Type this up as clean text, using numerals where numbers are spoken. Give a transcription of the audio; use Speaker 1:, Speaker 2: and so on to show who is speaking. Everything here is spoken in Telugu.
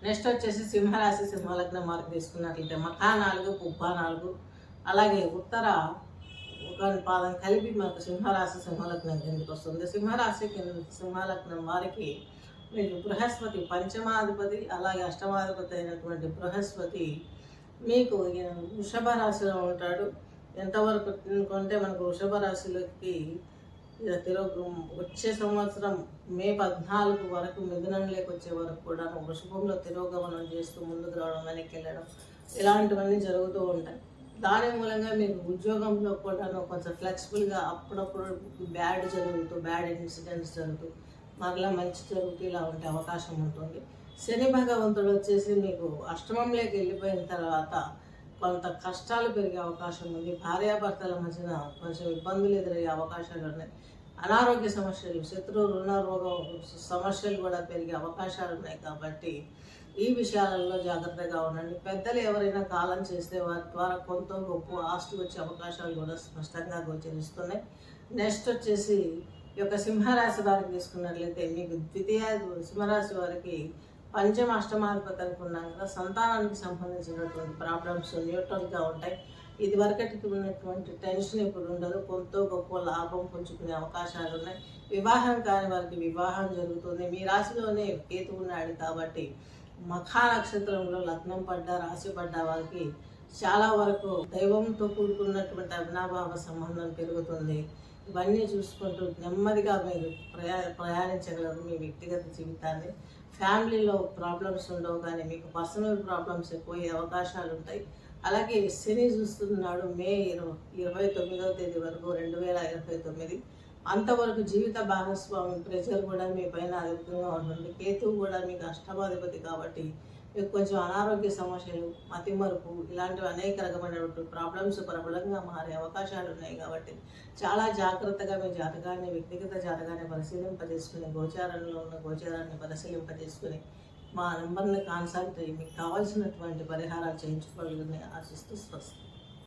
Speaker 1: నెక్స్ట్ వచ్చేసి సింహరాశి సింహలగ్నం మార్కు తీసుకున్నట్లయితే మఖా 4 పుబ్బ 4 అలాగే ఉత్తర ఒక పాదం కలిపి మనకు సింహరాశి సింహలగ్నం కిందకి వస్తుంది. సింహరాశి కింద సింహలగ్నం వారికి మీకు బృహస్పతి పంచమాధిపతి అలాగే అష్టమాధిపతి అయినటువంటి బృహస్పతి మీకు వృషభ రాశిలో ఉంటాడు. ఎంతవరకు అనుకుంటే మనకు వృషభ రాశిలోకి వచ్చే సంవత్సరం మే 14 వరకు మిథునంలోకి వచ్చే వరకు కూడా వృషభంలో తిరోగమనం చేస్తూ ముందుకు రావడం, వెనక్కి వెళ్ళడం ఇలాంటివన్నీ జరుగుతూ ఉంటాయి. దాని మూలంగా మీకు ఉద్యోగంలో కూడా కొంచెం ఫ్లెక్సిబుల్గా అప్పుడప్పుడు బ్యాడ్ ఇన్సిడెంట్స్ జరుగుతూ మరలా మంచి జరుగుతూ ఇలా ఉండే అవకాశం ఉంటుంది. శని భగవంతుడు వచ్చేసి మీకు అష్టమంలోకి వెళ్ళిపోయిన తర్వాత కొంత కష్టాలు పెరిగే అవకాశం ఉంది. భార్యాభర్తల మధ్యన కొంచెం ఇబ్బందులు ఎదురయ్యే అవకాశాలు ఉన్నాయి. అనారోగ్య సమస్యలు, శత్రు రుణ రోగం సమస్యలు కూడా పెరిగే అవకాశాలు ఉన్నాయి. కాబట్టి ఈ విషయాలలో జాగ్రత్తగా ఉండండి. పెద్దలు ఎవరైనా కాలం చేస్తే వారి ద్వారా కొంత గొప్ప ఆస్తి వచ్చే అవకాశాలు కూడా స్పష్టంగా గోచరిస్తున్నాయి. నెక్స్ట్ వచ్చేసి ఈ యొక్క సింహరాశి వారికి తీసుకున్నట్లయితే మీకు సింహరాశి వారికి పంచమ అష్టమాధిపతి అనుకున్నాం కదా, సంతానానికి సంబంధించినటువంటి ప్రాబ్లమ్స్ న్యూట్రల్గా ఉంటాయి. ఇది వరకటికి ఉన్నటువంటి టెన్షన్ ఇప్పుడు ఉండదు. కొంత గొప్ప లాభం పుంజుకునే అవకాశాలు ఉన్నాయి. వివాహం కాని వారికి వివాహం జరుగుతుంది. మీ రాశిలోనే కేతు ఉన్నాడు కాబట్టి మఖా నక్షత్రంలో లగ్నం పడ్డ రాశి పడ్డ వారికి చాలా వరకు దైవంతో కూడుకున్నటువంటి అవినాభావ సంబంధం పెరుగుతుంది. ఇవన్నీ చూసుకుంటూ నెమ్మదిగా మీరు ప్రయాణించగలరు మీ వ్యక్తిగత జీవితాన్ని. ఫ్యామిలీలో ప్రాబ్లమ్స్ ఉండవు, కానీ మీకు పర్సనల్ ప్రాబ్లమ్స్ ఎక్కువయ్యే అవకాశాలు ఉంటాయి. అలాగే శని చూస్తున్నాడు మే 29వ తేదీ వరకు 2029. అంతవరకు జీవిత భాగస్వామి ప్రెషర్ కూడా మీ పైన అధికంగా ఉంటుంది. కేతువు కూడా మీకు అష్టమాధిపతి కాబట్టి మీకు కొంచెం అనారోగ్య సమస్యలు, మతిమరుపు ఇలాంటివి అనేక రకమైనటువంటి ప్రాబ్లమ్స్ ప్రబలంగా మారే అవకాశాలు ఉన్నాయి. కాబట్టి చాలా జాగ్రత్తగా మీ జాతకాన్ని, వ్యక్తిగత జాతకాన్ని పరిశీలింపజేసుకుని గోచారంలో ఉన్న గోచారాన్ని పరిశీలింపజేసుకుని మా నెంబర్ని కాన్సల్ట్ అయ్యి మీకు కావాల్సినటువంటి పరిహారాలు చేయించుకోవాలని ఆశిస్తూ స్వస్తి.